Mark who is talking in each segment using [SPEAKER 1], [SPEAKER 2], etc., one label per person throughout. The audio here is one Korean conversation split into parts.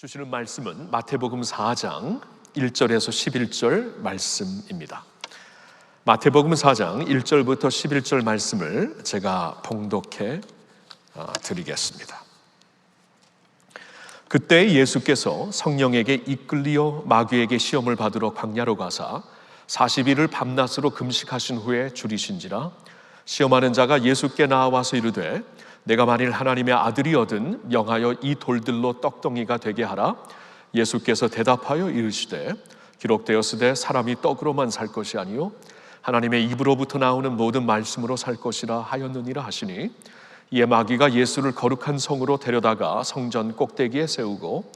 [SPEAKER 1] 주시는 말씀은 마태복음 4장 1절에서 11절 말씀입니다. 마태복음 4장 1절부터 11절 말씀을 제가 봉독해 드리겠습니다. 그때 예수께서 성령에게 이끌리어 마귀에게 시험을 받으러 광야로 가사 40일을 밤낮으로 금식하신 후에 줄이신지라. 시험하는 자가 예수께 나와서 이르되 내가 만일 하나님의 아들이거든 명하여 이 돌들로 떡덩이가 되게 하라. 예수께서 대답하여 이르시되 기록되었으되 사람이 떡으로만 살 것이 아니요 하나님의 입으로부터 나오는 모든 말씀으로 살 것이라 하였느니라 하시니, 이에 마귀가 예수를 거룩한 성으로 데려다가 성전 꼭대기에 세우고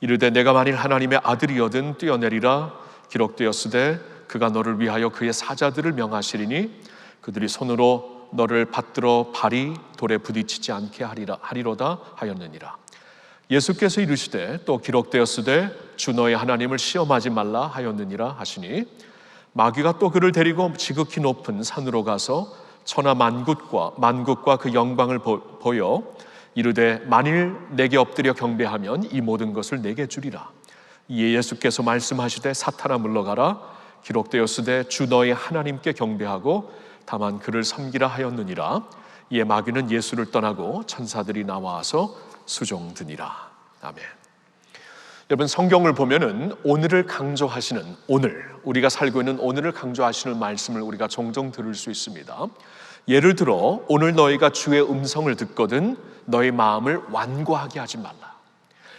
[SPEAKER 1] 이르되 내가 만일 하나님의 아들이거든 뛰어내리라. 기록되었으되 그가 너를 위하여 그의 사자들을 명하시리니 그들이 손으로 너를 받들어 발이 돌에 부딪히지 않게 하리로다 하였느니라. 예수께서 이르시되 또 기록되었으되 주 너의 하나님을 시험하지 말라 하였느니라 하시니, 마귀가 또 그를 데리고 지극히 높은 산으로 가서 천하 만국과 그 영광을 보여 이르되 만일 내게 엎드려 경배하면 이 모든 것을 내게 주리라. 이에 예수께서 말씀하시되 사탄아 물러가라. 기록되었으되 주 너의 하나님께 경배하고 다만 그를 섬기라 하였느니라. 이에 마귀는 예수를 떠나고 천사들이 나와서 수종드니라. 아멘. 여러분, 성경을 보면은 오늘을 강조하시는, 오늘 우리가 살고 있는 오늘을 강조하시는 말씀을 우리가 종종 들을 수 있습니다. 예를 들어 오늘 너희가 주의 음성을 듣거든 너희 마음을 완고하게 하지 말라.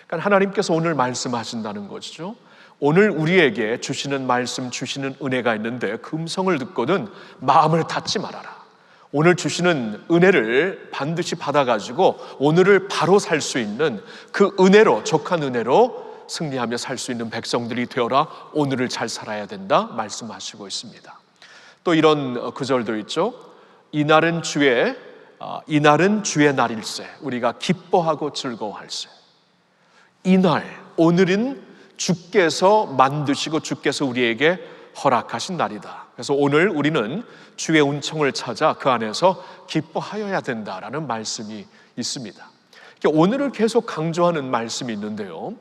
[SPEAKER 1] 그러니까 하나님께서 오늘 말씀하신다는 것이죠. 오늘 우리에게 주시는 말씀, 주시는 은혜가 있는데 그 음성을 듣거든 마음을 닫지 말아라. 오늘 주시는 은혜를 반드시 받아가지고 오늘을 바로 살 수 있는 그 은혜로, 족한 은혜로 승리하며 살 수 있는 백성들이 되어라. 오늘을 잘 살아야 된다 말씀하시고 있습니다. 또 이런 구절도 있죠. 이날은 주의 날일세. 우리가 기뻐하고 즐거워할세. 이날, 오늘은 주께서 만드시고 주께서 우리에게 허락하신 날이다. 그래서 오늘 우리는 주의 은총을 찾아 그 안에서 기뻐하여야 된다라는 말씀이 있습니다. 오늘을 계속 강조하는 말씀이 있는데요,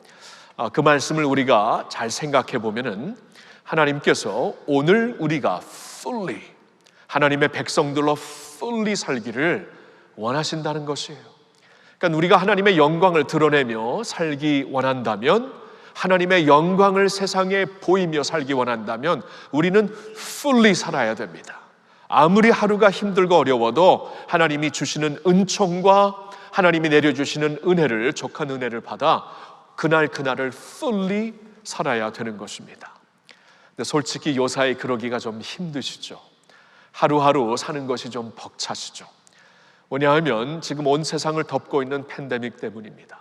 [SPEAKER 1] 그 말씀을 우리가 잘 생각해 보면은 하나님께서 오늘 우리가 fully, 하나님의 백성들로 fully 살기를 원하신다는 것이에요. 그러니까 우리가 하나님의 영광을 드러내며 살기 원한다면, 하나님의 영광을 세상에 보이며 살기 원한다면 우리는 fully 살아야 됩니다. 아무리 하루가 힘들고 어려워도 하나님이 주시는 은총과 하나님이 내려주시는 은혜를, 족한 은혜를 받아 그날을 fully 살아야 되는 것입니다. 근데 솔직히 요사이 그러기가 좀 힘드시죠. 하루하루 사는 것이 좀 벅차시죠. 왜냐하면 지금 온 세상을 덮고 있는 팬데믹 때문입니다.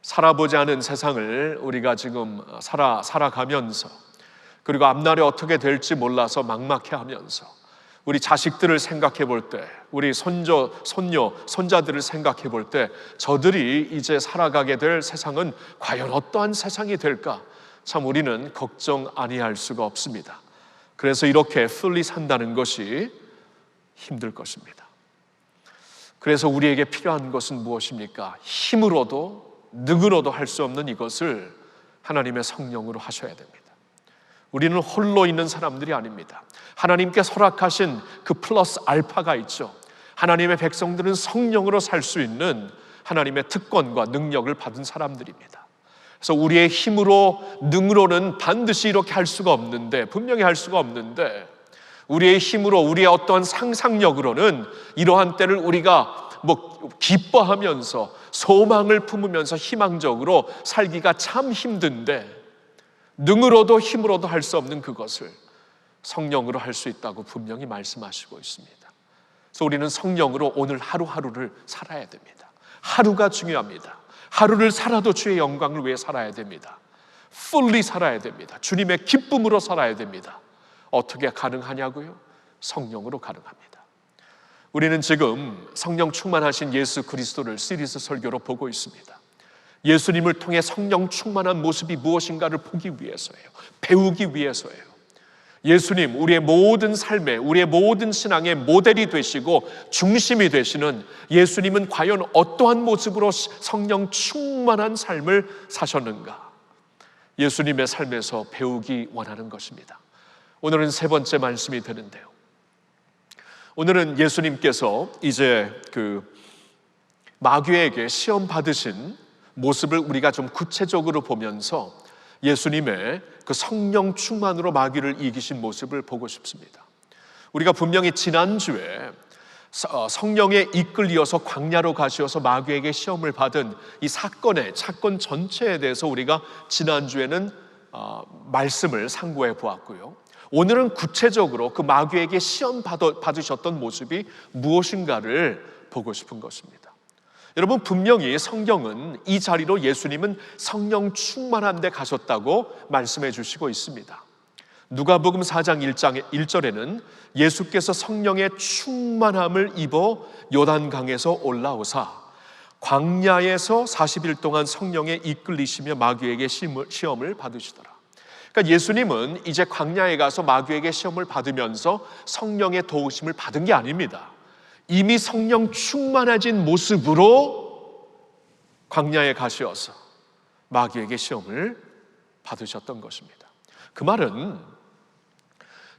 [SPEAKER 1] 살아보지 않은 세상을 우리가 지금 살아가면서, 그리고 앞날이 어떻게 될지 몰라서 막막해하면서 우리 자식들을 생각해 볼 때, 우리 손녀, 손자들을 생각해 볼 때 저들이 이제 살아가게 될 세상은 과연 어떠한 세상이 될까? 참 우리는 걱정 아니할 수가 없습니다. 그래서 이렇게 풀리 산다는 것이 힘들 것입니다. 그래서 우리에게 필요한 것은 무엇입니까? 힘으로도 능으로도 할 수 없는 이것을 하나님의 성령으로 하셔야 됩니다. 우리는 홀로 있는 사람들이 아닙니다. 하나님께 허락하신 그 플러스 알파가 있죠. 하나님의 백성들은 성령으로 살 수 있는 하나님의 특권과 능력을 받은 사람들입니다. 그래서 우리의 힘으로, 능으로는 반드시 이렇게 할 수가 없는데, 분명히 할 수가 없는데, 우리의 힘으로, 우리의 어떠한 상상력으로는 이러한 때를 우리가 기뻐하면서 소망을 품으면서 희망적으로 살기가 참 힘든데, 능으로도 힘으로도 할 수 없는 그것을 성령으로 할 수 있다고 분명히 말씀하시고 있습니다. 그래서 우리는 성령으로 오늘 하루하루를 살아야 됩니다. 하루가 중요합니다. 하루를 살아도 주의 영광을 위해 살아야 됩니다. fully 살아야 됩니다. 주님의 기쁨으로 살아야 됩니다. 어떻게 가능하냐고요? 성령으로 가능합니다. 우리는 지금 성령 충만하신 예수 그리스도를 시리즈 설교로 보고 있습니다. 예수님을 통해 성령 충만한 모습이 무엇인가를 보기 위해서예요. 배우기 위해서예요. 예수님, 우리의 모든 삶에, 우리의 모든 신앙의 모델이 되시고 중심이 되시는 예수님은 과연 어떠한 모습으로 성령 충만한 삶을 사셨는가? 예수님의 삶에서 배우기 원하는 것입니다. 오늘은 세 번째 말씀이 되는데요. 오늘은 예수님께서 이제 마귀에게 시험 받으신 모습을 우리가 좀 구체적으로 보면서 예수님의 그 성령 충만으로 마귀를 이기신 모습을 보고 싶습니다. 우리가 분명히 지난주에 성령에 이끌려서 광야로 가셔서 마귀에게 시험을 받은 이 사건 전체에 대해서 우리가 지난주에는 말씀을 상고해 보았고요. 오늘은 구체적으로 그 마귀에게 시험 받으셨던 모습이 무엇인가를 보고 싶은 것입니다. 여러분, 분명히 성경은 이 자리로 예수님은 성령 충만한 데 가셨다고 말씀해 주시고 있습니다. 누가복음 4장 1절에는 예수께서 성령의 충만함을 입어 요단강에서 올라오사 광야에서 40일 동안 성령에 이끌리시며 마귀에게 시험을 받으시더라. 그러니까 예수님은 이제 광야에 가서 마귀에게 시험을 받으면서 성령의 도우심을 받은 게 아닙니다. 이미 성령 충만해진 모습으로 광야에 가셔서 마귀에게 시험을 받으셨던 것입니다. 그 말은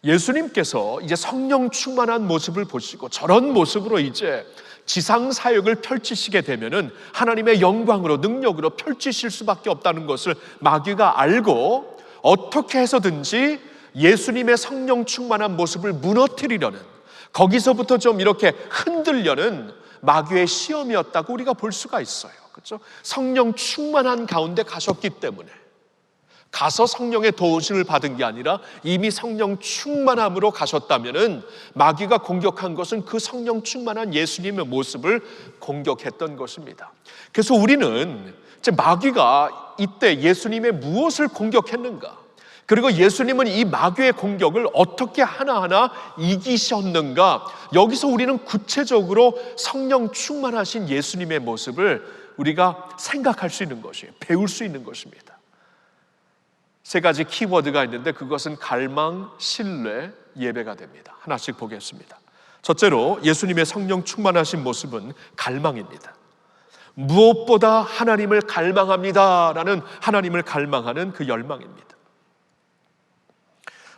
[SPEAKER 1] 예수님께서 이제 성령 충만한 모습을 보시고 저런 모습으로 이제 지상 사역을 펼치시게 되면은 하나님의 영광으로 능력으로 펼치실 수밖에 없다는 것을 마귀가 알고 어떻게 해서든지 예수님의 성령 충만한 모습을 무너뜨리려는, 거기서부터 좀 이렇게 흔들려는 마귀의 시험이었다고 우리가 볼 수가 있어요. 그렇죠? 성령 충만한 가운데 가셨기 때문에, 가서 성령의 도우심을 받은 게 아니라 이미 성령 충만함으로 가셨다면은 마귀가 공격한 것은 그 성령 충만한 예수님의 모습을 공격했던 것입니다. 그래서 우리는 이제 마귀가 이때 예수님의 무엇을 공격했는가, 그리고 예수님은 이 마귀의 공격을 어떻게 하나하나 이기셨는가, 여기서 우리는 구체적으로 성령 충만하신 예수님의 모습을 우리가 생각할 수 있는 것이에요. 배울 수 있는 것입니다. 세 가지 키워드가 있는데 그것은 갈망, 신뢰, 예배가 됩니다. 하나씩 보겠습니다. 첫째로 예수님의 성령 충만하신 모습은 갈망입니다. 무엇보다 하나님을 갈망합니다라는, 하나님을 갈망하는 그 열망입니다.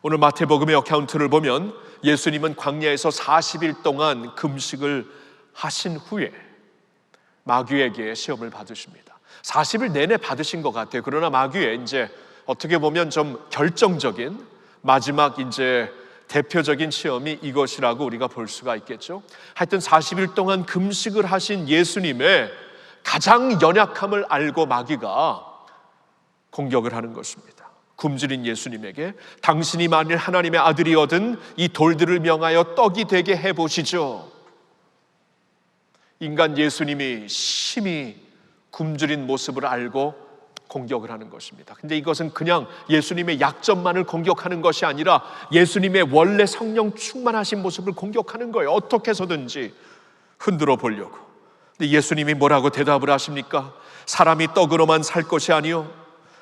[SPEAKER 1] 오늘 마태복음의 어카운트를 보면 예수님은 광야에서 40일 동안 금식을 하신 후에 마귀에게 시험을 받으십니다. 40일 내내 받으신 것 같아요. 그러나 마귀의 이제 어떻게 보면 좀 결정적인 마지막 이제 대표적인 시험이 이것이라고 우리가 볼 수가 있겠죠. 하여튼 40일 동안 금식을 하신 예수님의 가장 연약함을 알고 마귀가 공격을 하는 것입니다. 굶주린 예수님에게 당신이 만일 하나님의 아들이거든 이 돌들을 명하여 떡이 되게 해보시죠. 인간 예수님이 심히 굶주린 모습을 알고 공격을 하는 것입니다. 근데 이것은 그냥 예수님의 약점만을 공격하는 것이 아니라 예수님의 원래 성령 충만하신 모습을 공격하는 거예요. 어떻게 해서든지 흔들어 보려고. 근데 예수님이 뭐라고 대답을 하십니까? 사람이 떡으로만 살 것이 아니요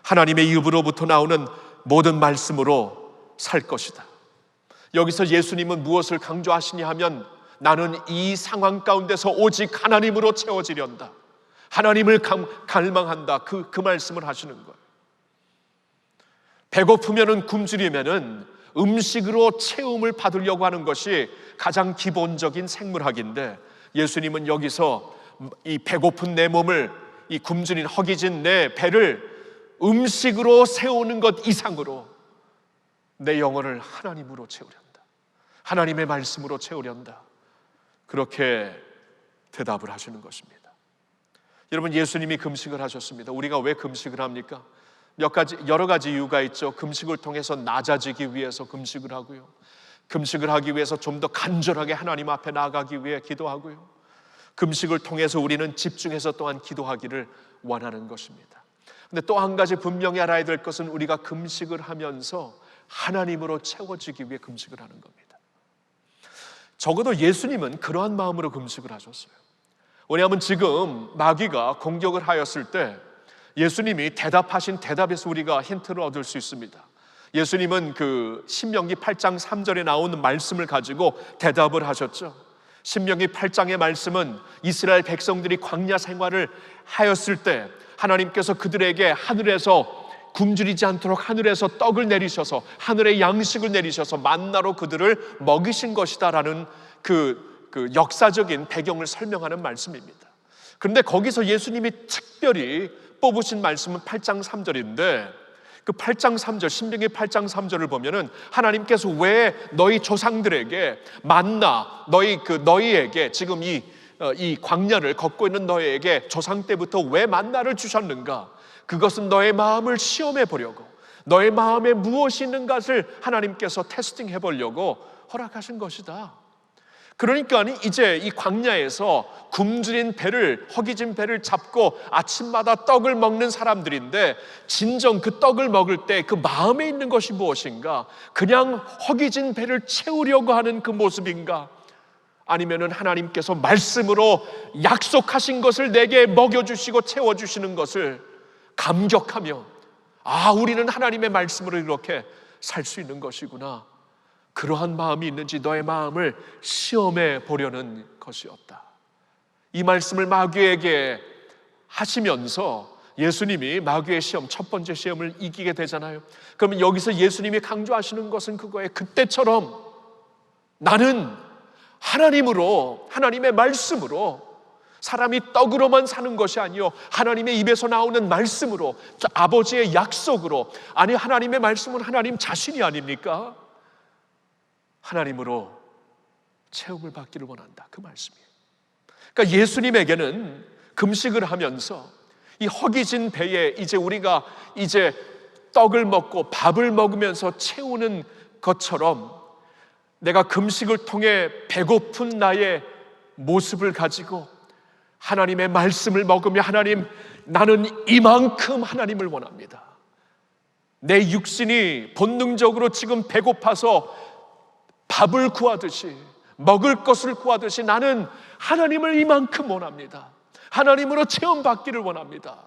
[SPEAKER 1] 하나님의 입으로부터 나오는 모든 말씀으로 살 것이다. 여기서 예수님은 무엇을 강조하시냐 하면 나는 이 상황 가운데서 오직 하나님으로 채워지련다. 하나님을 갈망한다. 그 말씀을 하시는 거예요. 배고프면은 굶주리면은 음식으로 채움을 받으려고 하는 것이 가장 기본적인 생물학인데 예수님은 여기서 이 배고픈 내 몸을, 이 굶주린 허기진 내 배를 음식으로 세우는 것 이상으로 내 영혼을 하나님으로 채우련다. 하나님의 말씀으로 채우련다. 그렇게 대답을 하시는 것입니다. 여러분, 예수님이 금식을 하셨습니다. 우리가 왜 금식을 합니까? 여러 가지 이유가 있죠. 금식을 통해서 낮아지기 위해서 금식을 하고요. 금식을 하기 위해서 좀 더 간절하게 하나님 앞에 나아가기 위해 기도하고요. 금식을 통해서 우리는 집중해서 또한 기도하기를 원하는 것입니다. 근데 또 한 가지 분명히 알아야 될 것은 우리가 금식을 하면서 하나님으로 채워지기 위해 금식을 하는 겁니다. 적어도 예수님은 그러한 마음으로 금식을 하셨어요. 왜냐하면 지금 마귀가 공격을 하였을 때 예수님이 대답하신 대답에서 우리가 힌트를 얻을 수 있습니다. 예수님은 그 신명기 8장 3절에 나오는 말씀을 가지고 대답을 하셨죠. 신명기 8장의 말씀은 이스라엘 백성들이 광야 생활을 하였을 때 하나님께서 그들에게 하늘에서 굶주리지 않도록 하늘에서 떡을 내리셔서 하늘의 양식을 내리셔서 만나로 그들을 먹이신 것이다라는 그 역사적인 배경을 설명하는 말씀입니다. 그런데 거기서 예수님이 특별히 뽑으신 말씀은 8장 3절인데 그 8장 3절, 신명기 8장 3절을 보면은 하나님께서 왜 너희 조상들에게 만나 너희에게 지금 이 광야를 걷고 있는 너희에게 조상 때부터 왜 만나를 주셨는가? 그것은 너의 마음을 시험해 보려고, 너의 마음에 무엇이 있는 것을 하나님께서 테스팅해 보려고 허락하신 것이다. 그러니까 이제 이 광야에서 굶주린 배를, 허기진 배를 잡고 아침마다 떡을 먹는 사람들인데, 진정 그 떡을 먹을 때 그 마음에 있는 것이 무엇인가? 그냥 허기진 배를 채우려고 하는 그 모습인가? 아니면은 하나님께서 말씀으로 약속하신 것을 내게 먹여주시고 채워주시는 것을 감격하며, 우리는 하나님의 말씀으로 이렇게 살 수 있는 것이구나, 그러한 마음이 있는지 너의 마음을 시험해 보려는 것이었다. 이 말씀을 마귀에게 하시면서 예수님이 마귀의 시험, 첫 번째 시험을 이기게 되잖아요. 그러면 여기서 예수님이 강조하시는 것은 그거예요. 그때처럼 나는 하나님으로, 하나님의 말씀으로, 사람이 떡으로만 사는 것이 아니요 하나님의 입에서 나오는 말씀으로, 아버지의 약속으로, 아니 하나님의 말씀은 하나님 자신이 아닙니까? 하나님으로 체험을 받기를 원한다, 그 말씀이에요. 그러니까 예수님에게는 금식을 하면서 이 허기진 배에 이제 우리가 이제 떡을 먹고 밥을 먹으면서 채우는 것처럼, 내가 금식을 통해 배고픈 나의 모습을 가지고 하나님의 말씀을 먹으며, 하나님, 나는 이만큼 하나님을 원합니다. 내 육신이 본능적으로 지금 배고파서 밥을 구하듯이, 먹을 것을 구하듯이 나는 하나님을 이만큼 원합니다. 하나님으로 체험받기를 원합니다.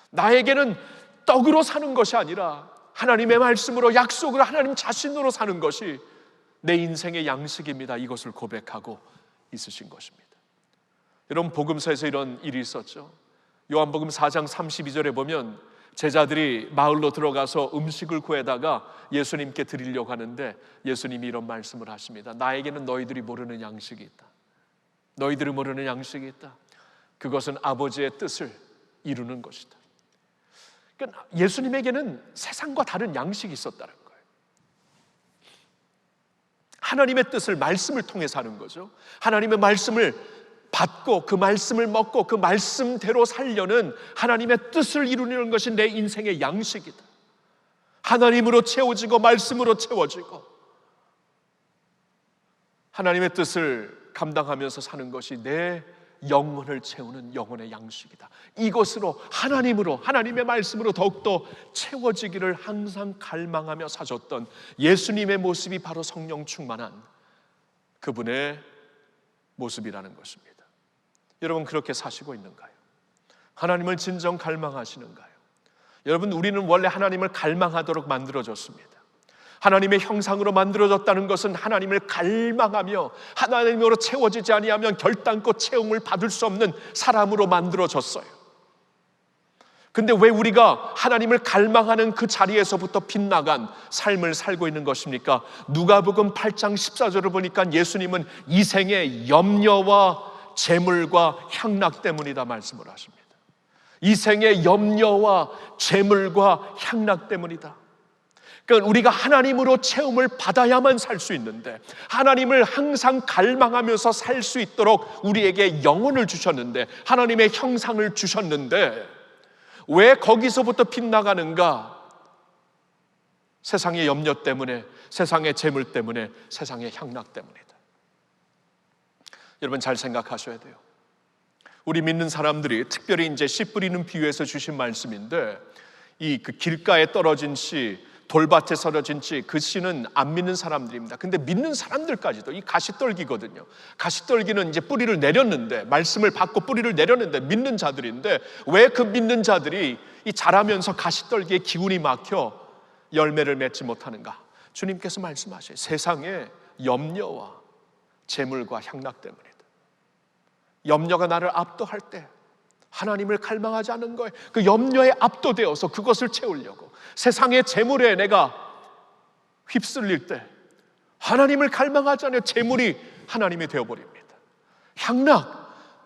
[SPEAKER 1] 나에게는 떡으로 사는 것이 아니라 하나님의 말씀으로, 약속으로, 하나님 자신으로 사는 것이 내 인생의 양식입니다. 이것을 고백하고 있으신 것입니다. 여러분, 복음서에서 이런 일이 있었죠. 요한복음 4장 32절에 보면 제자들이 마을로 들어가서 음식을 구해다가 예수님께 드리려고 하는데 예수님이 이런 말씀을 하십니다. 나에게는 너희들이 모르는 양식이 있다. 너희들이 모르는 양식이 있다. 그것은 아버지의 뜻을 이루는 것이다. 그러니까 예수님에게는 세상과 다른 양식이 있었다는 거예요. 하나님의 뜻을, 말씀을 통해서 하는 거죠. 하나님의 말씀을 받고 그 말씀을 먹고 그 말씀대로 살려는 하나님의 뜻을 이루는 것이 내 인생의 양식이다. 하나님으로 채워지고 말씀으로 채워지고 하나님의 뜻을 감당하면서 사는 것이 내 영혼을 채우는 영혼의 양식이다. 이것으로, 하나님으로, 하나님의 말씀으로 더욱더 채워지기를 항상 갈망하며 사셨던 예수님의 모습이 바로 성령 충만한 그분의 모습이라는 것입니다. 여러분, 그렇게 사시고 있는가요? 하나님을 진정 갈망하시는가요? 여러분, 우리는 원래 하나님을 갈망하도록 만들어졌습니다. 하나님의 형상으로 만들어졌다는 것은 하나님을 갈망하며 하나님으로 채워지지 아니하면 결단코 체험을 받을 수 없는 사람으로 만들어졌어요. 근데 왜 우리가 하나님을 갈망하는 그 자리에서부터 빗나간 삶을 살고 있는 것입니까? 누가복음 8장 14절을 보니까 예수님은 이 생의 염려와 재물과 향락 때문이다 말씀을 하십니다. 이 생의 염려와 재물과 향락 때문이다. 그러니까 우리가 하나님으로 체험을 받아야만 살 수 있는데, 하나님을 항상 갈망하면서 살 수 있도록 우리에게 영혼을 주셨는데, 하나님의 형상을 주셨는데 왜 거기서부터 빗나가는가? 세상의 염려 때문에, 세상의 재물 때문에, 세상의 향락 때문이다. 여러분, 잘 생각하셔야 돼요. 우리 믿는 사람들이, 특별히 이제 씨 뿌리는 비유에서 주신 말씀인데, 이 그 길가에 떨어진 씨, 돌밭에 떨어진 씨, 그 씨는 안 믿는 사람들입니다. 근데 믿는 사람들까지도 이 가시떨기거든요. 가시떨기는 이제 뿌리를 내렸는데, 말씀을 받고 뿌리를 내렸는데 믿는 자들인데, 왜 그 믿는 자들이 이 자라면서 가시떨기에 기운이 막혀 열매를 맺지 못하는가? 주님께서 말씀하셔요. 세상의 염려와 재물과 향락 때문이다. 염려가 나를 압도할 때 하나님을 갈망하지 않는 거예요. 그 염려에 압도되어서 그것을 채우려고 세상의 재물에 내가 휩쓸릴 때 하나님을 갈망하지 않는 재물이 하나님이 되어버립니다. 향락,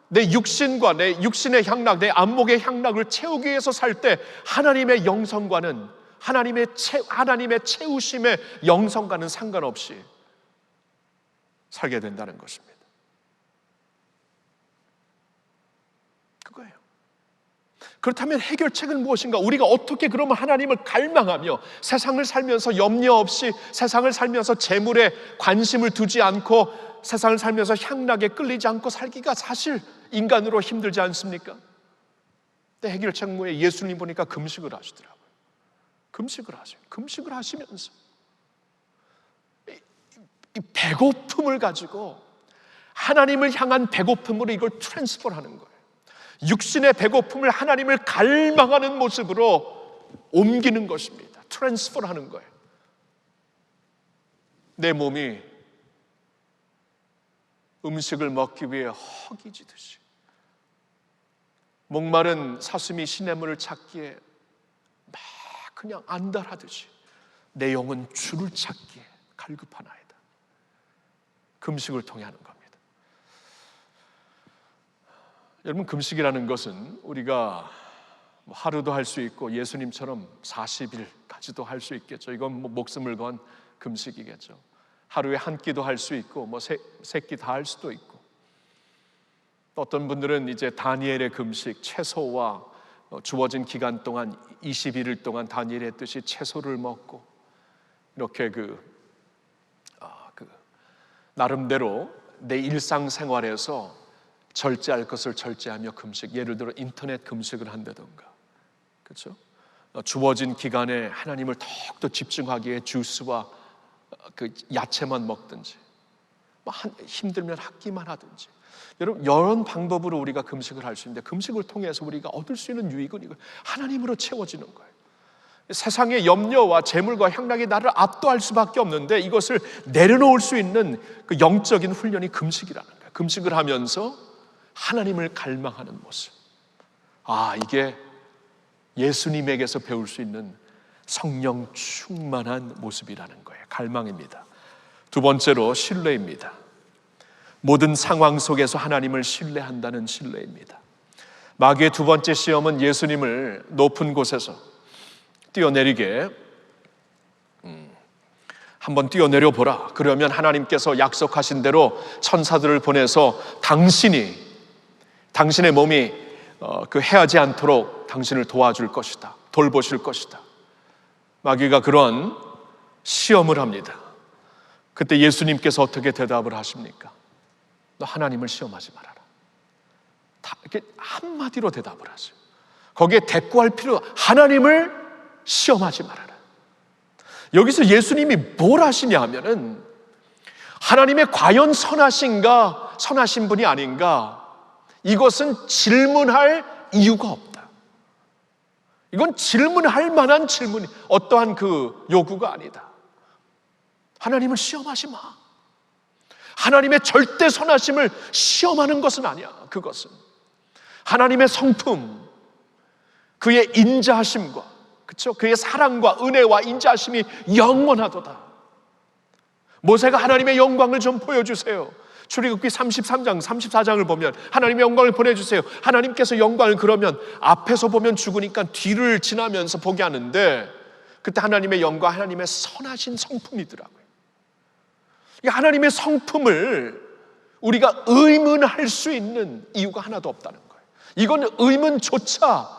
[SPEAKER 1] 내 육신과 내 육신의 향락, 내 안목의 향락을 채우기 위해서 살 때 하나님의 영성과는 하나님의 채우심의 영성과는 상관없이 살게 된다는 것입니다. 그거예요. 그렇다면 해결책은 무엇인가? 우리가 어떻게 그러면 하나님을 갈망하며 세상을 살면서 염려 없이, 세상을 살면서 재물에 관심을 두지 않고, 세상을 살면서 향락에 끌리지 않고 살기가 사실 인간으로 힘들지 않습니까? 근데 해결책 뭐에 예수님 보니까 금식을 하시더라고요. 금식을 하세요. 금식을 하시면서 이 배고픔을 가지고 하나님을 향한 배고픔으로 이걸 트랜스퍼하는 거예요. 육신의 배고픔을 하나님을 갈망하는 모습으로 옮기는 것입니다. 트랜스퍼하는 거예요. 내 몸이 음식을 먹기 위해 허기지듯이, 목마른 사슴이 시냇물을 찾기에 막 그냥 안달하듯이 내 영은 주를 찾기에 갈급하나이다. 금식을 통해 하는 겁니다. 여러분, 금식이라는 것은 우리가 하루도 할 수 있고 예수님처럼 40일까지도 할 수 있겠죠. 이건 목숨을 건 금식이겠죠. 하루에 한 끼도 할 수 있고 세 끼 다 할 수도 있고, 어떤 분들은 이제 다니엘의 금식, 채소와 주어진 기간 동안 21일 동안 다니엘이 했듯이 채소를 먹고 이렇게 나름대로 내 일상생활에서 절제할 것을 절제하며 금식, 예를 들어 인터넷 금식을 한다던가, 그렇죠? 주어진 기간에 하나님을 더욱더 집중하기에 주스와 그 야채만 먹든지, 힘들면 학기만 하든지, 여러분 여러 방법으로 우리가 금식을 할 수 있는데, 금식을 통해서 우리가 얻을 수 있는 유익은 이거 하나님으로 채워지는 거예요. 세상의 염려와 재물과 향락이 나를 압도할 수밖에 없는데, 이것을 내려놓을 수 있는 그 영적인 훈련이 금식이라는 거예요. 금식을 하면서 하나님을 갈망하는 모습. 이게 예수님에게서 배울 수 있는 성령 충만한 모습이라는 거예요. 갈망입니다. 두 번째로 신뢰입니다. 모든 상황 속에서 하나님을 신뢰한다는 신뢰입니다. 마귀의 두 번째 시험은 예수님을 높은 곳에서 뛰어내리게, 한번 뛰어내려 보라. 그러면 하나님께서 약속하신 대로 천사들을 보내서 당신의 몸이 해하지 않도록 당신을 도와줄 것이다, 돌보실 것이다. 마귀가 그런 시험을 합니다. 그때 예수님께서 어떻게 대답을 하십니까? 너 하나님을 시험하지 말아라. 이렇게 한마디로 대답을 하세요. 거기에 대꾸할 필요, 하나님을 시험하지 말아라. 여기서 예수님이 뭘 하시냐 하면은, 하나님의 과연 선하신 분이 아닌가, 이것은 질문할 이유가 없다. 이건 질문할 만한 어떠한 그 요구가 아니다. 하나님을 시험하지 마. 하나님의 절대 선하심을 시험하는 것은 아니야. 그것은 하나님의 성품, 그의 인자하심과, 그렇죠? 그의 사랑과 은혜와 인자하심이 영원하도다. 모세가 하나님의 영광을 좀 보여주세요. 출애굽기 33장, 34장을 보면 하나님의 영광을 보내주세요. 하나님께서 영광을, 그러면 앞에서 보면 죽으니까 뒤를 지나면서 보게 하는데, 그때 하나님의 영광, 하나님의 선하신 성품이더라고요. 하나님의 성품을 우리가 의문할 수 있는 이유가 하나도 없다는 거예요. 이건 의문조차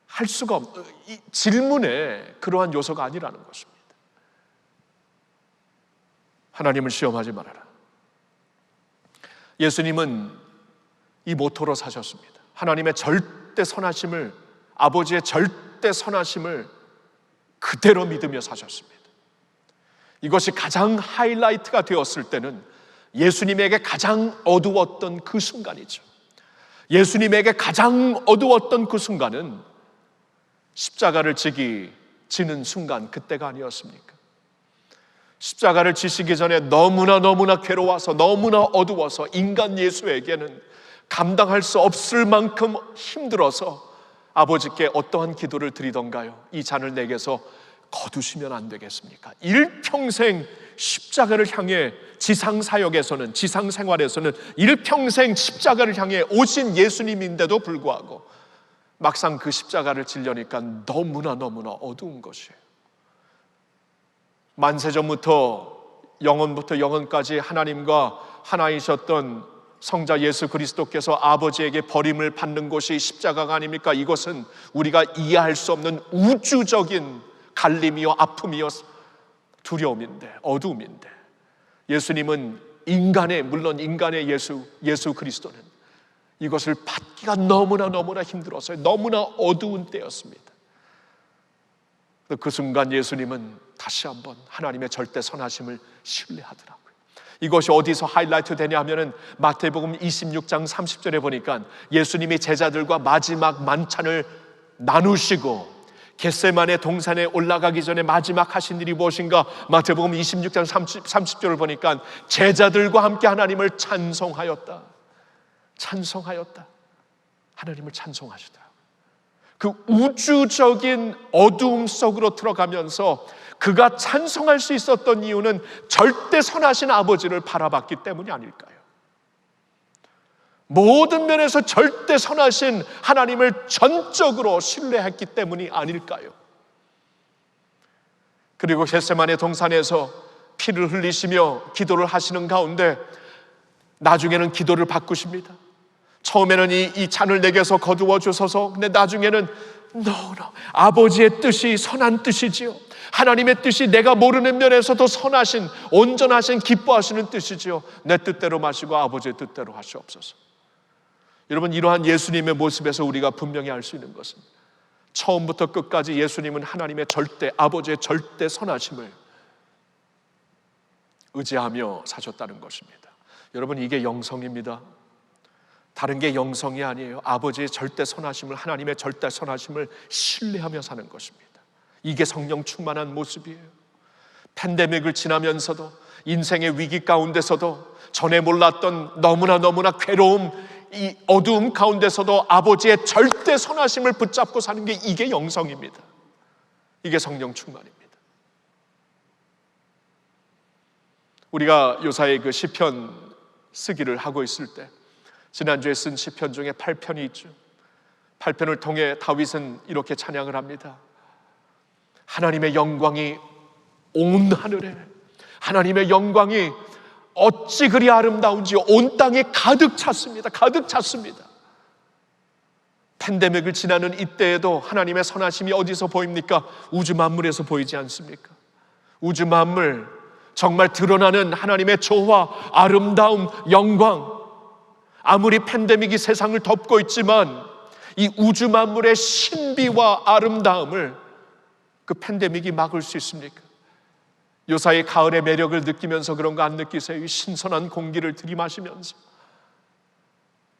[SPEAKER 1] 할 수가 없는, 질문에 그러한 요소가 아니라는 것입니다. 하나님을 시험하지 말아라. 예수님은 이 모토로 사셨습니다. 하나님의 절대 선하심을, 아버지의 절대 선하심을 그대로 믿으며 사셨습니다. 이것이 가장 하이라이트가 되었을 때는 예수님에게 가장 어두웠던 그 순간이죠. 예수님에게 가장 어두웠던 그 순간은 십자가를 지기 지는 순간 그때가 아니었습니까? 십자가를 지시기 전에 너무나 괴로워서 너무나 어두워서 인간 예수에게는 감당할 수 없을 만큼 힘들어서 아버지께 어떠한 기도를 드리던가요? 이 잔을 내게서 거두시면 안 되겠습니까? 일평생 십자가를 향해 지상사역에서는, 지상생활에서는 일평생 십자가를 향해 오신 예수님인데도 불구하고 막상 그 십자가를 지려니까 너무나 어두운 것이에요. 만세전부터 영원부터 영원까지 하나님과 하나이셨던 성자 예수 그리스도께서 아버지에게 버림을 받는 곳이 십자가가 아닙니까? 이것은 우리가 이해할 수 없는 우주적인 갈림이요, 아픔이요, 두려움인데, 어두움인데, 예수님은 물론 인간의 예수 그리스도는 이것을 받기가 너무나 힘들었어요. 너무나 어두운 때였습니다. 그 순간 예수님은 다시 한번 하나님의 절대 선하심을 신뢰하더라고요. 이것이 어디서 하이라이트 되냐 하면은 마태복음 26장 30절에 보니까 예수님이 제자들과 마지막 만찬을 나누시고 겟세마네 동산에 올라가기 전에 마지막 하신 일이 무엇인가? 마태복음 26장 30절을 보니까 제자들과 함께 하나님을 찬송하였다. 하나님을 찬송하시더라고요. 그 우주적인 어두움 속으로 들어가면서 그가 찬송할 수 있었던 이유는 절대 선하신 아버지를 바라봤기 때문이 아닐까요? 모든 면에서 절대 선하신 하나님을 전적으로 신뢰했기 때문이 아닐까요? 그리고 겟세마네 동산에서 피를 흘리시며 기도를 하시는 가운데 나중에는 기도를 바꾸십니다. 처음에는 이 잔을 내게서 거두어 주소서. 근데 나중에는 아버지의 뜻이 선한 뜻이지요. 하나님의 뜻이 내가 모르는 면에서도 선하신, 온전하신, 기뻐하시는 뜻이지요. 내 뜻대로 마시고 아버지의 뜻대로 하시옵소서. 여러분, 이러한 예수님의 모습에서 우리가 분명히 알 수 있는 것은 처음부터 끝까지 예수님은 하나님의 아버지의 절대 선하심을 의지하며 사셨다는 것입니다. 여러분, 이게 영성입니다. 다른 게 영성이 아니에요. 아버지의 절대 선하심을, 하나님의 절대 선하심을 신뢰하며 사는 것입니다. 이게 성령 충만한 모습이에요. 팬데믹을 지나면서도, 인생의 위기 가운데서도, 전에 몰랐던 너무나 괴로움, 이 어두움 가운데서도 아버지의 절대 선하심을 붙잡고 사는 게 이게 영성입니다. 이게 성령 충만입니다. 우리가 요사이 그 시편 쓰기를 하고 있을 때 지난주에 쓴 시편 중에 8편이 있죠. 8편을 통해 다윗은 이렇게 찬양을 합니다. 하나님의 영광이 온 하늘에, 하나님의 영광이 어찌 그리 아름다운지 온 땅에 가득 찼습니다. 팬데믹을 지나는 이때에도 하나님의 선하심이 어디서 보입니까? 우주 만물에서 보이지 않습니까? 우주 만물, 정말 드러나는 하나님의 조화, 아름다움, 영광. 아무리 팬데믹이 세상을 덮고 있지만 이 우주 만물의 신비와 아름다움을 그 팬데믹이 막을 수 있습니까? 요사이 가을의 매력을 느끼면서 그런 거 안 느끼세요? 이 신선한 공기를 들이마시면서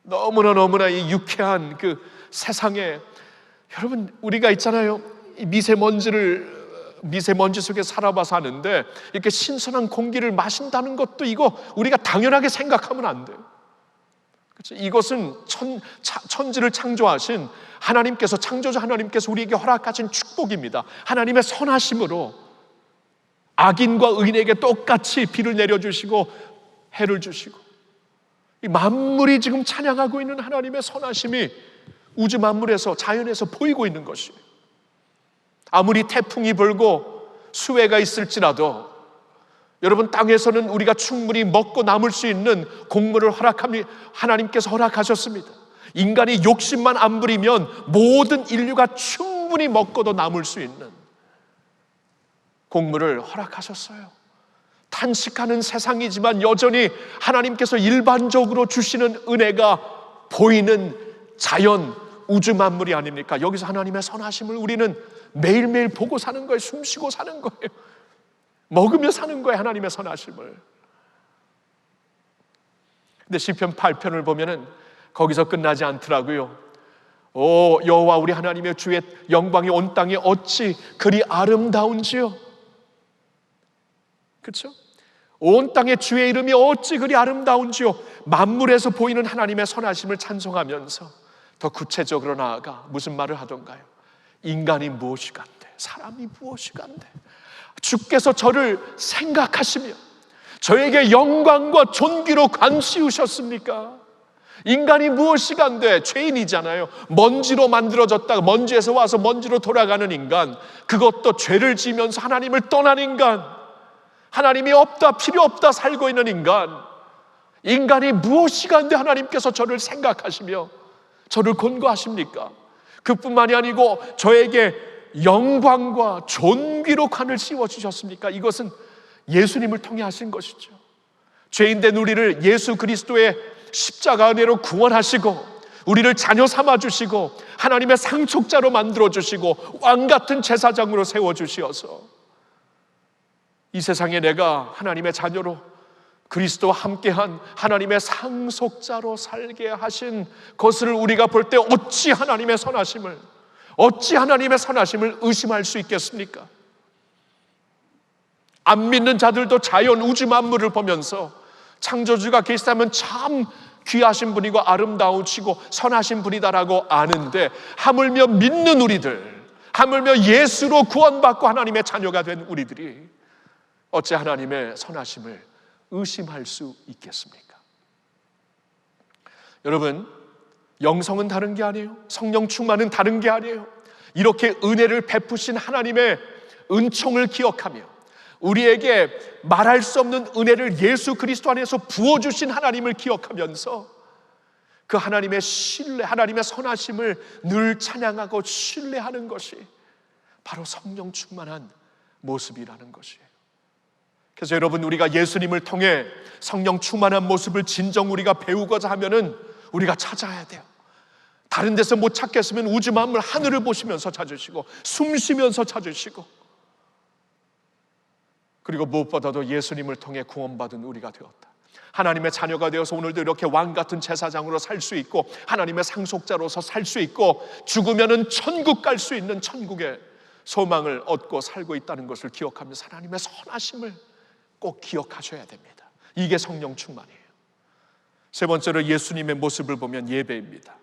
[SPEAKER 1] 너무나 이 유쾌한 그 세상에, 여러분, 우리가 있잖아요. 이 미세먼지 속에 살아봐서 하는데 이렇게 신선한 공기를 마신다는 것도 이거 우리가 당연하게 생각하면 안 돼요. 그렇죠? 이것은 천지를 창조하신 하나님께서, 창조자 하나님께서 우리에게 허락하신 축복입니다. 하나님의 선하심으로 악인과 의인에게 똑같이 비를 내려주시고 해를 주시고, 이 만물이 지금 찬양하고 있는 하나님의 선하심이 우주 만물에서, 자연에서 보이고 있는 것이에요. 아무리 태풍이 불고 수해가 있을지라도 여러분, 땅에서는 우리가 충분히 먹고 남을 수 있는 곡물을 하나님께서 허락하셨습니다. 인간이 욕심만 안 부리면 모든 인류가 충분히 먹고도 남을 수 있는 곡물을 허락하셨어요. 탄식하는 세상이지만 여전히 하나님께서 일반적으로 주시는 은혜가 보이는 자연, 우주 만물이 아닙니까? 여기서 하나님의 선하심을 우리는 매일매일 보고 사는 거예요. 숨쉬고 사는 거예요. 먹으며 사는 거예요. 하나님의 선하심을. 근데 시편 8편을 보면은 거기서 끝나지 않더라고요. 오 여호와 우리 하나님의 주의 영광이 온 땅에 어찌 그리 아름다운지요. 그렇죠? 온 땅에 주의 이름이 어찌 그리 아름다운지요. 만물에서 보이는 하나님의 선하심을 찬송하면서 더 구체적으로 나아가 무슨 말을 하던가요? 인간이 무엇이 간대? 사람이 무엇이 간대? 주께서 저를 생각하시며 저에게 영광과 존귀로 관씌우셨습니까? 인간이 무엇이 간대? 죄인이잖아요. 먼지로 만들어졌다가 먼지에서 와서 먼지로 돌아가는 인간, 그것도 죄를 지으면서 하나님을 떠난 인간, 하나님이 없다, 필요 없다 살고 있는 인간, 인간이 무엇이 간데 하나님께서 저를 생각하시며 저를 권고하십니까? 그뿐만이 아니고 저에게 영광과 존귀로 관을 씌워주셨습니까? 이것은 예수님을 통해 하신 것이죠. 죄인된 우리를 예수 그리스도의 십자가 은혜로 구원하시고 우리를 자녀 삼아주시고 하나님의 상속자로 만들어주시고 왕같은 제사장으로 세워주시어서 이 세상에 내가 하나님의 자녀로 그리스도와 함께한 하나님의 상속자로 살게 하신 것을 우리가 볼 때 어찌 하나님의 선하심을 의심할 수 있겠습니까? 안 믿는 자들도 자연 우주 만물을 보면서 창조주가 계시다면 참 귀하신 분이고 아름다우시고 선하신 분이다라고 아는데, 하물며 믿는 우리들, 하물며 예수로 구원받고 하나님의 자녀가 된 우리들이 어찌 하나님의 선하심을 의심할 수 있겠습니까? 여러분, 영성은 다른 게 아니에요. 성령 충만은 다른 게 아니에요. 이렇게 은혜를 베푸신 하나님의 은총을 기억하며 우리에게 말할 수 없는 은혜를 예수 그리스도 안에서 부어주신 하나님을 기억하면서 그 하나님의 신뢰, 하나님의 선하심을 늘 찬양하고 신뢰하는 것이 바로 성령 충만한 모습이라는 것이에요. 그래서 여러분, 우리가 예수님을 통해 성령 충만한 모습을 진정 우리가 배우고자 하면은 우리가 찾아야 돼요. 다른 데서 못 찾겠으면 우주 만물 하늘을 보시면서 찾으시고 숨 쉬면서 찾으시고, 그리고 무엇보다도 예수님을 통해 구원받은 우리가 되었다. 하나님의 자녀가 되어서 오늘도 이렇게 왕같은 제사장으로 살 수 있고 하나님의 상속자로서 살 수 있고 죽으면은 천국 갈 수 있는 천국의 소망을 얻고 살고 있다는 것을 기억하면서 하나님의 선하심을 꼭 기억하셔야 됩니다. 이게 성령 충만이에요. 세 번째로 예수님의 모습을 보면 예배입니다.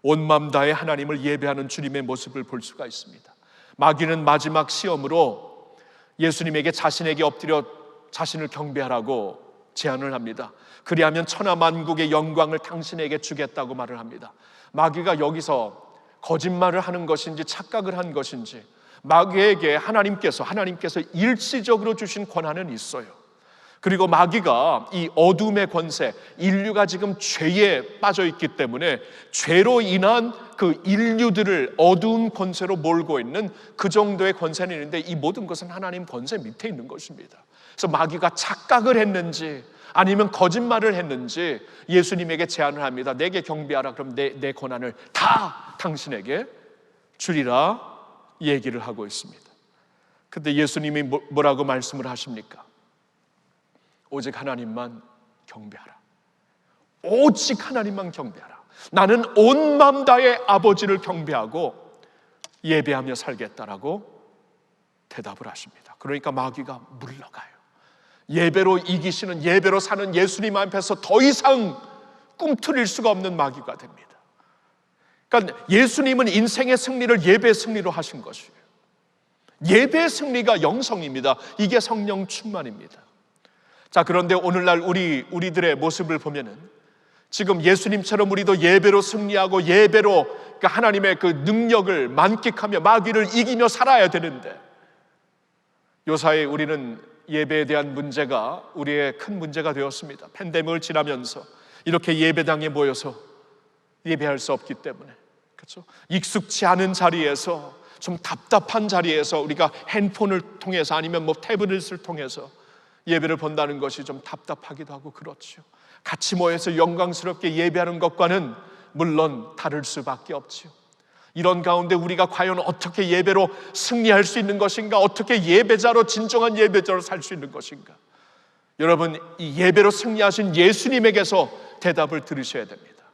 [SPEAKER 1] 온 마음 다해 하나님을 예배하는 주님의 모습을 볼 수가 있습니다. 마귀는 마지막 시험으로 예수님에게 자신에게 엎드려 자신을 경배하라고 제안을 합니다. 그리하면 천하만국의 영광을 당신에게 주겠다고 말을 합니다. 마귀가 여기서 거짓말을 하는 것인지 착각을 한 것인지, 마귀에게 하나님께서 일시적으로 주신 권한은 있어요. 그리고 마귀가 이 어둠의 권세, 인류가 지금 죄에 빠져 있기 때문에 죄로 인한 그 인류들을 어두운 권세로 몰고 있는 그 정도의 권세는 있는데, 이 모든 것은 하나님 권세 밑에 있는 것입니다. 그래서 마귀가 착각을 했는지 아니면 거짓말을 했는지 예수님에게 제안을 합니다. 내게 경배하라. 그럼 내 권한을 다 당신에게 주리라 얘기를 하고 있습니다. 근데 예수님이 뭐라고 말씀을 하십니까? 오직 하나님만 경배하라. 오직 하나님만 경배하라. 나는 온 마음 다해 아버지를 경배하고 예배하며 살겠다라고 대답을 하십니다. 그러니까 마귀가 물러가요. 예배로 이기시는, 예배로 사는 예수님 앞에서 더 이상 꿈틀릴 수가 없는 마귀가 됩니다. 그러니까 예수님은 인생의 승리를 예배의 승리로 하신 것이에요. 예배의 승리가 영성입니다. 이게 성령 충만입니다. 자, 그런데 오늘날 우리들의 모습을 보면은 지금 예수님처럼 우리도 예배로 승리하고 예배로 그러니까 하나님의 그 능력을 만끽하며 마귀를 이기며 살아야 되는데, 요사이 우리는 예배에 대한 문제가 우리의 큰 문제가 되었습니다. 팬데믹을 지나면서 이렇게 예배당에 모여서 예배할 수 없기 때문에, 그렇죠? 익숙치 않은 자리에서, 좀 답답한 자리에서 우리가 핸폰을 통해서 아니면 태블릿을 통해서 예배를 본다는 것이 좀 답답하기도 하고 그렇죠. 같이 모여서 영광스럽게 예배하는 것과는 물론 다를 수밖에 없죠. 이런 가운데 우리가 과연 어떻게 예배로 승리할 수 있는 것인가? 어떻게 예배자로, 진정한 예배자로 살 수 있는 것인가? 여러분, 이 예배로 승리하신 예수님에게서 대답을 들으셔야 됩니다.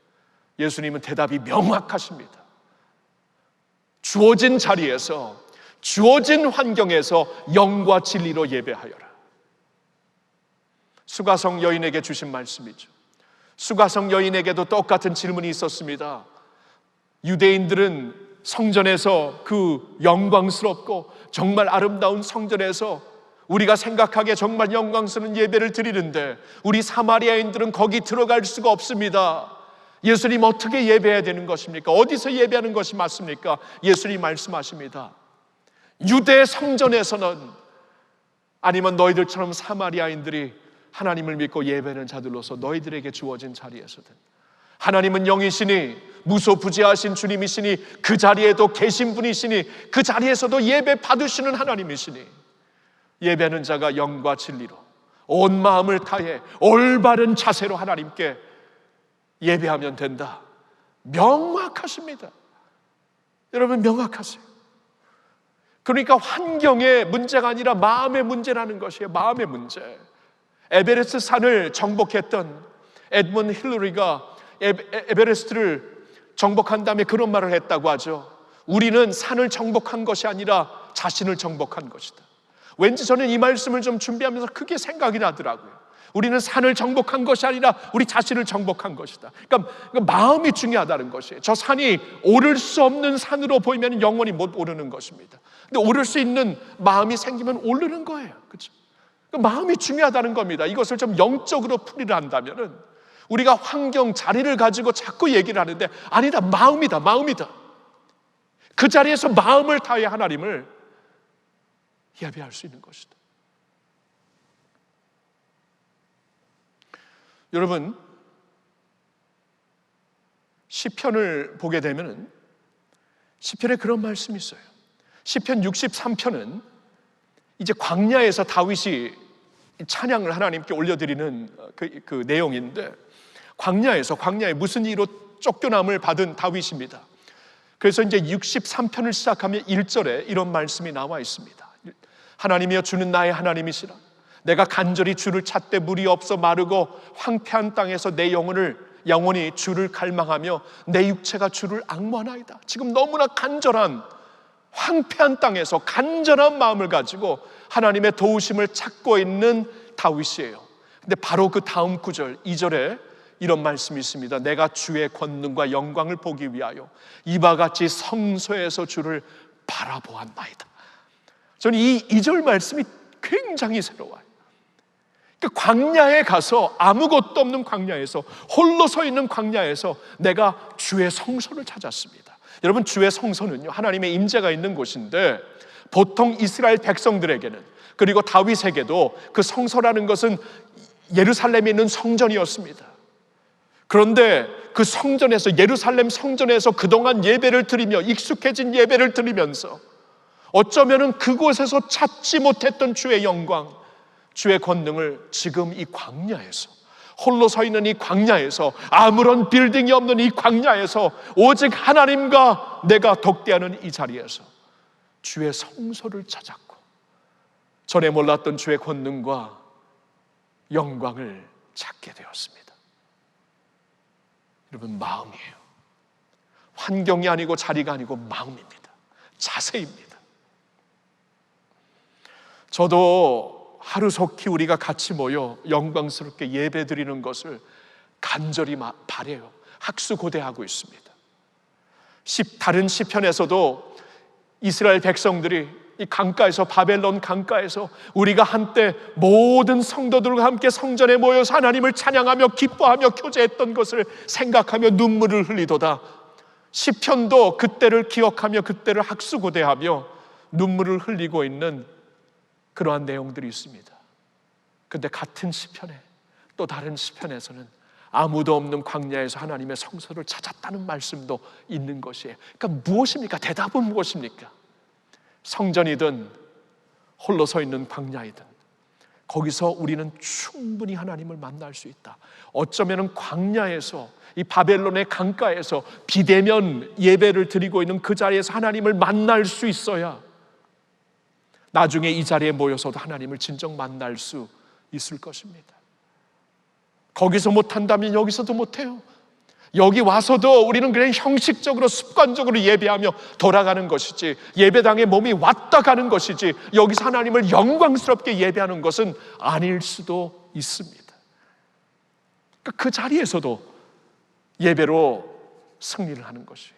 [SPEAKER 1] 예수님은 대답이 명확하십니다. 주어진 자리에서, 주어진 환경에서 영과 진리로 예배하여라. 수가성 여인에게 주신 말씀이죠. 수가성 여인에게도 똑같은 질문이 있었습니다. 유대인들은 성전에서 그 영광스럽고 정말 아름다운 성전에서 우리가 생각하기에 정말 영광스러운 예배를 드리는데 우리 사마리아인들은 거기 들어갈 수가 없습니다. 예수님 어떻게 예배해야 되는 것입니까? 어디서 예배하는 것이 맞습니까? 예수님 말씀하십니다. 유대 성전에서는, 아니면 너희들처럼 사마리아인들이 하나님을 믿고 예배하는 자들로서 너희들에게 주어진 자리에서든, 하나님은 영이시니 무소부지하신 주님이시니 그 자리에도 계신 분이시니 그 자리에서도 예배 받으시는 하나님이시니 예배하는 자가 영과 진리로 온 마음을 다해 올바른 자세로 하나님께 예배하면 된다. 명확하십니다. 여러분, 명확하세요. 그러니까 환경의 문제가 아니라 마음의 문제라는 것이에요. 마음의 문제. 에베레스트 산을 정복했던 에드먼드 힐러리가 에베레스트를 정복한 다음에 그런 말을 했다고 하죠. 우리는 산을 정복한 것이 아니라 자신을 정복한 것이다. 왠지 저는 이 말씀을 좀 준비하면서 크게 생각이 나더라고요. 우리는 산을 정복한 것이 아니라 우리 자신을 정복한 것이다. 그러니까 마음이 중요하다는 것이에요. 저 산이 오를 수 없는 산으로 보이면 영원히 못 오르는 것입니다. 근데 오를 수 있는 마음이 생기면 오르는 거예요. 그렇죠? 그러니까 마음이 중요하다는 겁니다. 이것을 좀 영적으로 풀이를 한다면은, 우리가 환경, 자리를 가지고 자꾸 얘기를 하는데 아니다, 마음이다, 마음이다. 그 자리에서 마음을 다해 하나님을 예배할 수 있는 것이다. 여러분, 시편을 보게 되면 시편에 그런 말씀이 있어요. 시편 63편은 이제 광야에서 다윗이 찬양을 하나님께 올려드리는 그 내용인데, 광야에 무슨 이로 쫓겨남을 받은 다윗입니다. 그래서 이제 63편을 시작하면 1절에 이런 말씀이 나와 있습니다. 하나님이여, 주는 나의 하나님이시라. 내가 간절히 주를 찾되 물이 없어 마르고 황폐한 땅에서 내 영혼이 주를 갈망하며 내 육체가 주를 앙모하나이다. 지금 너무나 간절한, 황폐한 땅에서 간절한 마음을 가지고 하나님의 도우심을 찾고 있는 다윗이에요. 근데 바로 그 다음 구절 2절에 이런 말씀이 있습니다. 내가 주의 권능과 영광을 보기 위하여 이와 같이 성소에서 주를 바라보았나이다. 저는 이 2절 말씀이 굉장히 새로워요. 그러니까 광야에 가서, 아무것도 없는 광야에서, 홀로 서 있는 광야에서 내가 주의 성소를 찾았습니다. 여러분, 주의 성소는요, 하나님의 임재가 있는 곳인데, 보통 이스라엘 백성들에게는, 그리고 다윗에게도 그 성소라는 것은 예루살렘에 있는 성전이었습니다. 그런데 그 성전에서, 예루살렘 성전에서 그동안 예배를 드리며 익숙해진 예배를 드리면서 어쩌면은 그곳에서 찾지 못했던 주의 영광, 주의 권능을 지금 이 광야에서, 홀로 서 있는 이 광야에서, 아무런 빌딩이 없는 이 광야에서, 오직 하나님과 내가 독대하는 이 자리에서 주의 성소를 찾았고, 전에 몰랐던 주의 권능과 영광을 찾게 되었습니다. 여러분, 마음이에요. 환경이 아니고 자리가 아니고 마음입니다. 자세입니다. 저도 하루속히 우리가 같이 모여 영광스럽게 예배드리는 것을 간절히 바라요. 학수고대하고 있습니다. 다른 시편에서도 이스라엘 백성들이 이 강가에서, 바벨론 강가에서 우리가 한때 모든 성도들과 함께 성전에 모여서 하나님을 찬양하며 기뻐하며 교제했던 것을 생각하며 눈물을 흘리도다. 시편도 그때를 기억하며 그때를 학수고대하며 눈물을 흘리고 있는 그러한 내용들이 있습니다. 그런데 같은 시편에, 또 다른 시편에서는 아무도 없는 광야에서 하나님의 성소를 찾았다는 말씀도 있는 것이에요. 그러니까 무엇입니까? 대답은 무엇입니까? 성전이든 홀로 서 있는 광야이든 거기서 우리는 충분히 하나님을 만날 수 있다. 어쩌면 광야에서, 이 바벨론의 강가에서 비대면 예배를 드리고 있는 그 자리에서 하나님을 만날 수 있어야 나중에 이 자리에 모여서도 하나님을 진정 만날 수 있을 것입니다. 거기서 못한다면 여기서도 못해요. 여기 와서도 우리는 그냥 형식적으로 습관적으로 예배하며 돌아가는 것이지, 예배당에 몸이 왔다 가는 것이지, 여기서 하나님을 영광스럽게 예배하는 것은 아닐 수도 있습니다. 그러니까 그 자리에서도 예배로 승리를 하는 것이에요.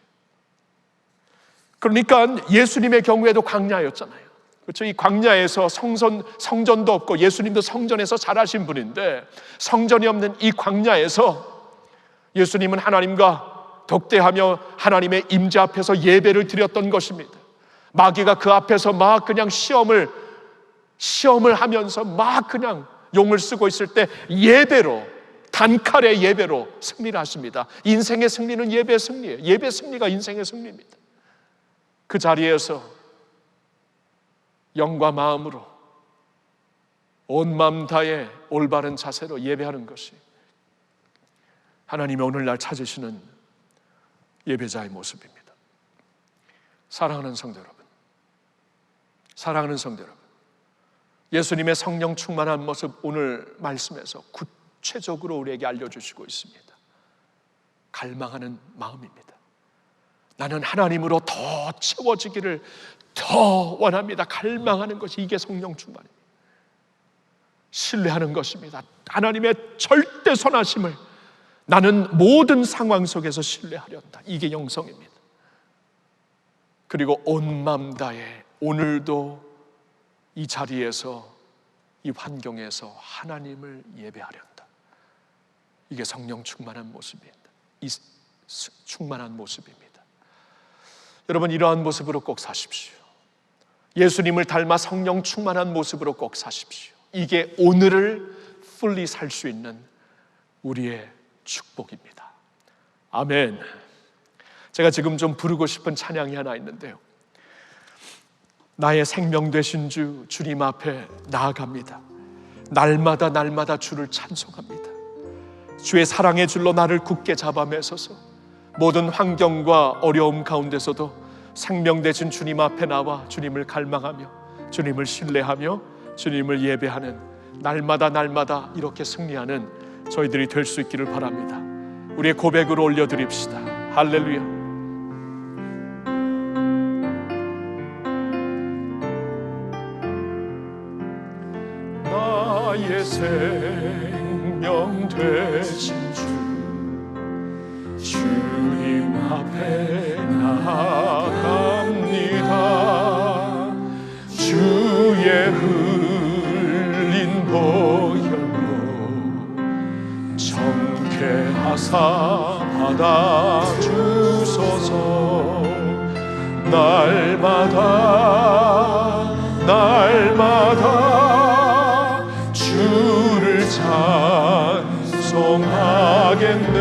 [SPEAKER 1] 그러니까 예수님의 경우에도 광야였잖아요. 그렇죠? 이 광야에서 성전도 없고, 예수님도 성전에서 자라신 분인데, 성전이 없는 이 광야에서 예수님은 하나님과 독대하며 하나님의 임재 앞에서 예배를 드렸던 것입니다. 마귀가 그 앞에서 막 그냥 시험을 하면서 막 그냥 용을 쓰고 있을 때 예배로, 단칼의 예배로 승리를 하십니다. 인생의 승리는 예배의 승리예요. 예배 승리가 인생의 승리입니다. 그 자리에서 영과 마음으로 온 마음 다해 올바른 자세로 예배하는 것이 하나님이 오늘날 찾으시는 예배자의 모습입니다. 사랑하는 성도 여러분, 사랑하는 성도 여러분, 예수님의 성령 충만한 모습 오늘 말씀에서 구체적으로 우리에게 알려주시고 있습니다. 갈망하는 마음입니다. 나는 하나님으로 더 채워지기를 더 원합니다. 갈망하는 것이, 이게 성령 충만입니다. 신뢰하는 것입니다. 하나님의 절대 선하심을 나는 모든 상황 속에서 신뢰하련다. 이게 영성입니다. 그리고 온 마음 다해 오늘도 이 자리에서, 이 환경에서 하나님을 예배하련다. 이게 성령 충만한 모습입니다. 이 충만한 모습입니다. 여러분, 이러한 모습으로 꼭 사십시오. 예수님을 닮아 성령 충만한 모습으로 꼭 사십시오. 이게 오늘을 fully 살 수 있는 우리의 축복입니다. 아멘. 제가 지금 좀 부르고 싶은 찬양이 하나 있는데요, 나의 생명 되신 주 주님 앞에 나아갑니다. 날마다 날마다 주를 찬송합니다. 주의 사랑의 줄로 나를 굳게 잡아 매소서. 모든 환경과 어려움 가운데서도 생명 되신 주님 앞에 나와 주님을 갈망하며 주님을 신뢰하며 주님을 예배하는 날마다 날마다 이렇게 승리하는 저희들이 될 수 있기를 바랍니다. 우리의 고백으로 올려드립시다. 할렐루야. 나의 생명 되신 주 주님 앞에 나아갑니다. 주의 흘린 보혈로 정케 하사 받아주소서. 날마다 날마다 주를 찬송하겠네.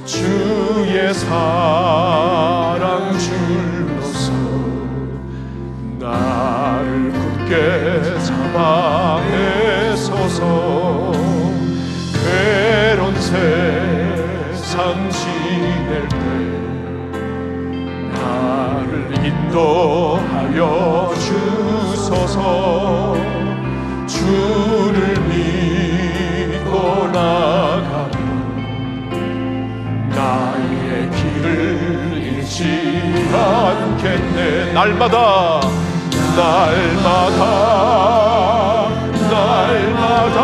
[SPEAKER 1] 주의 사랑 줄로서 나를 굳게 잡아 매소서. 괴로운 세상 지낼 때 나를 인도하여 주소서. 주를 믿고 나가면 나의 길을 잃지 않겠네. 날마다 날마다 날마다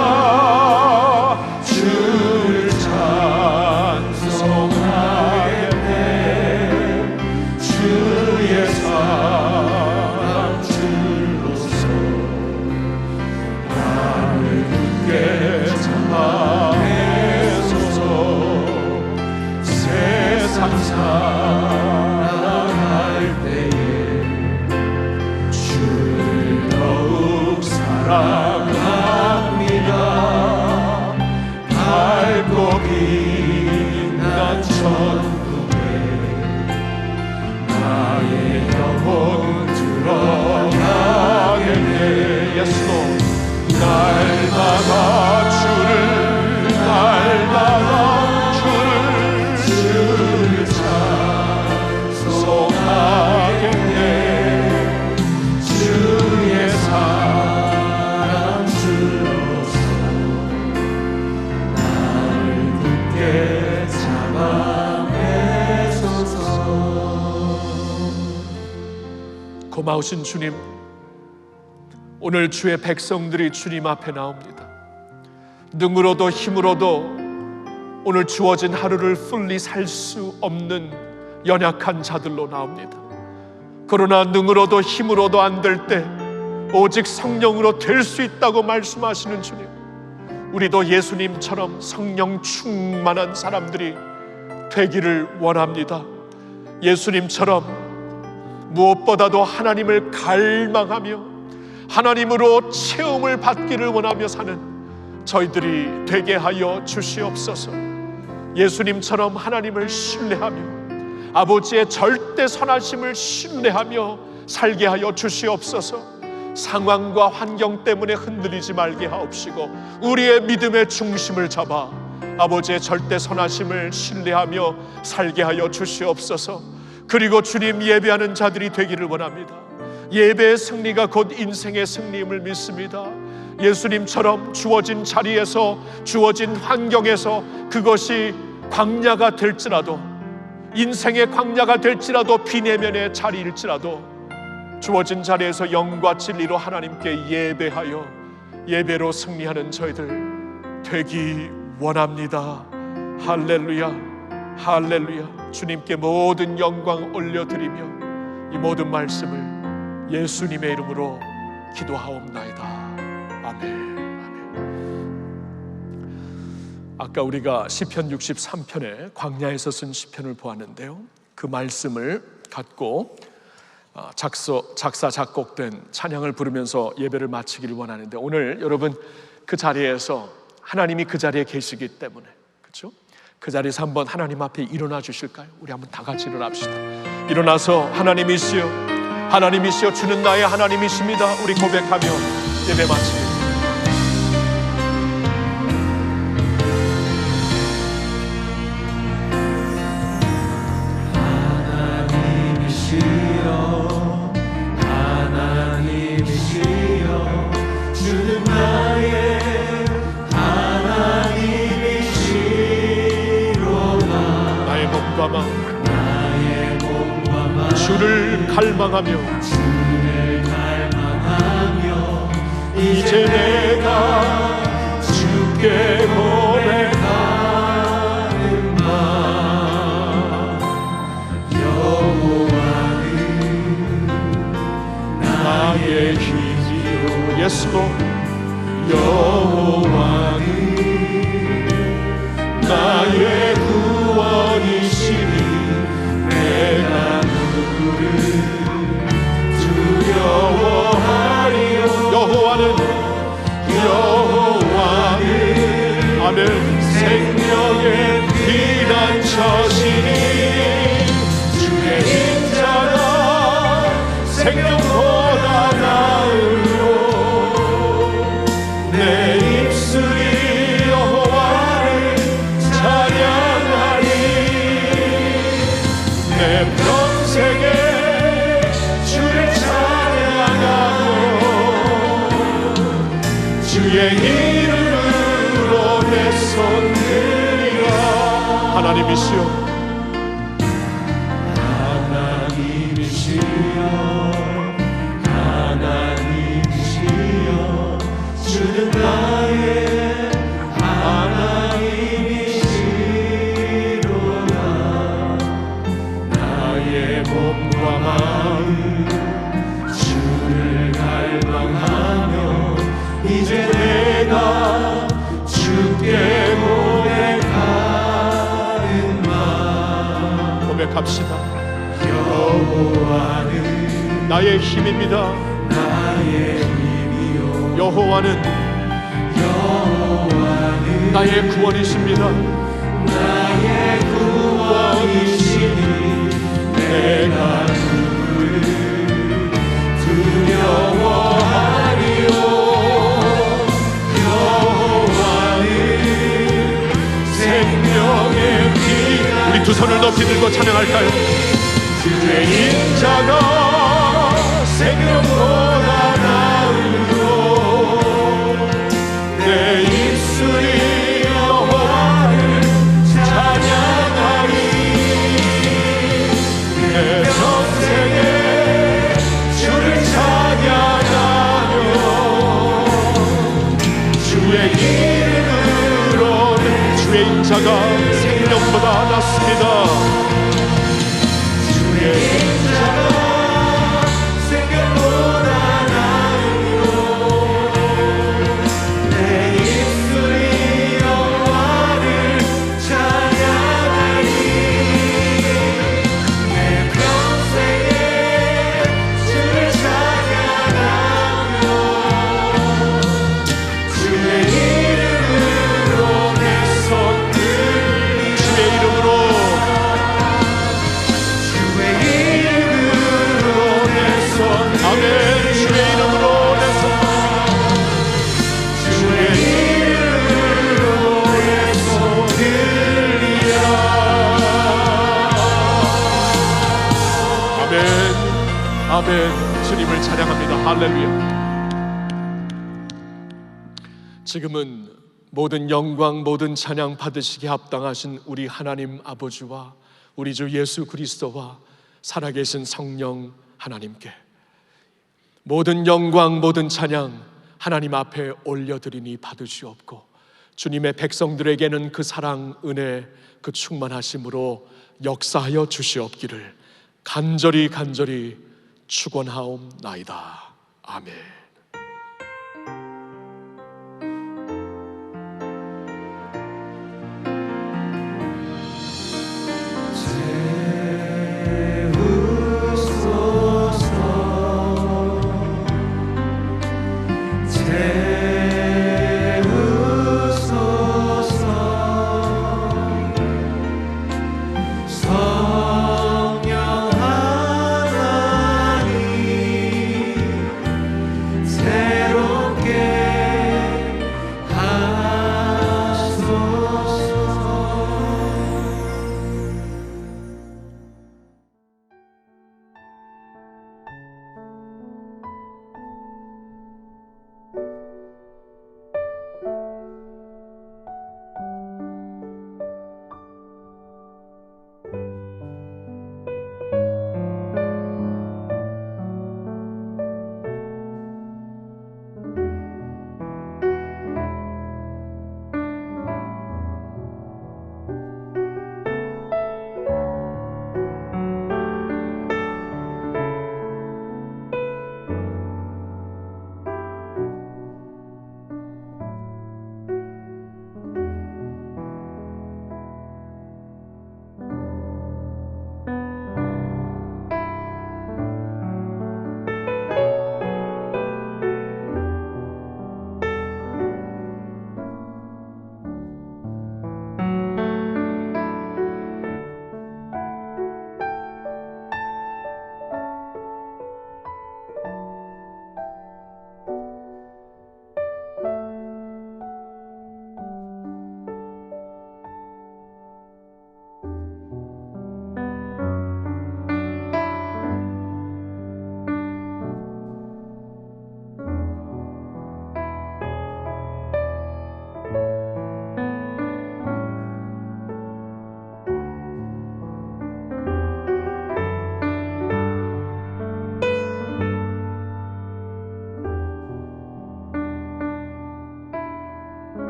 [SPEAKER 1] 주를 찬송하겠네. 주의 사랑 줄로서 나를 굳게 잡아 매소서. 세상 살아갈 때에 주를 더욱 사랑합니다. 밝고 빛난 천국에 나의 영혼 들어가겠네. 예수도 날마다 주를 날마다 주를 고마우신 주님, 오늘 주의 백성들이 주님 앞에 나옵니다. 능으로도 힘으로도 오늘 주어진 하루를 풀리 살 수 없는 연약한 자들로 나옵니다. 그러나 능으로도 힘으로도 안 될 때 오직 성령으로 될 수 있다고 말씀하시는 주님, 우리도 예수님처럼 성령 충만한 사람들이 되기를 원합니다. 예수님처럼 무엇보다도 하나님을 갈망하며 하나님으로 체험을 받기를 원하며 사는 저희들이 되게 하여 주시옵소서. 예수님처럼 하나님을 신뢰하며 아버지의 절대 선하심을 신뢰하며 살게 하여 주시옵소서. 상황과 환경 때문에 흔들리지 말게 하옵시고 우리의 믿음의 중심을 잡아 아버지의 절대 선하심을 신뢰하며 살게 하여 주시옵소서. 그리고 주님 예배하는 자들이 되기를 원합니다. 예배의 승리가 곧 인생의 승리임을 믿습니다. 예수님처럼 주어진 자리에서 주어진 환경에서 그것이 광야가 될지라도, 인생의 광야가 될지라도, 비내면의 자리일지라도 주어진 자리에서 영과 진리로 하나님께 예배하여 예배로 승리하는 저희들 되기 원합니다. 할렐루야, 할렐루야. 주님께 모든 영광 올려드리며 이 모든 말씀을 예수님의 이름으로 기도하옵나이다. 아멘. 아까 우리가 시편 63편에 광야에서 쓴 시편을 보았는데요, 그 말씀을 갖고 작사 작곡된 찬양을 부르면서 예배를 마치기를 원하는데, 오늘 여러분 그 자리에서 하나님이 그 자리에 계시기 때문에, 그렇죠? 그 자리에서 한번 하나님 앞에 일어나 주실까요? 우리 한번 다 같이 일어납시다. 일어나서 하나님이시여, 하나님이시여, 주는 나의 하나님이십니다. 우리 고백하며 예배 마칩니다. 주를 갈망하며 이제 내가 주께 고백하는 바, 여호와는 나의 힘이요. 예수로 여호와는 나의 구원이시니 내가 두려워하리요. 여호와는 아멘, 생명의 피난처시니 주의 인자가 생명보다 나으로 내 입술이 여호와를 찬양하리. 내 평생에 주를 찬양하고 주의 이름으로 내 손 들이라. 하나님이시여, 하나님이시여, 하나님이시여, 주는 나의 하나님이시로다. 나의 몸과 마음 주를 갈망하며 이제 내가 주께 고백하는 마. 고백합시다. 여호와는 나의 힘입니다. 나의 힘이요. 여호와는 나의 구원이십니다. 나의 구원이시니 내가 누구를 두려워하리요. 여호와는 생명의 피. 우리 두 손을 높이 들고 찬양할까요? 주의 인자가 생명보다 나으로 내 입술이 여호와를 찬양하리. 내 평생에 주를 아멘. 주님을 찬양합니다. 할렐루야. 지금은 모든 영광, 모든 찬양 받으시기에 합당하신 우리 하나님 아버지와 우리 주 예수 그리스도와 살아계신 성령 하나님께 모든 영광, 모든 찬양 하나님 앞에 올려드리니 받으시옵고, 주님의 백성들에게는 그 사랑, 은혜, 그 충만하심으로 역사하여 주시옵기를 간절히 축원하옵나이다. 아멘.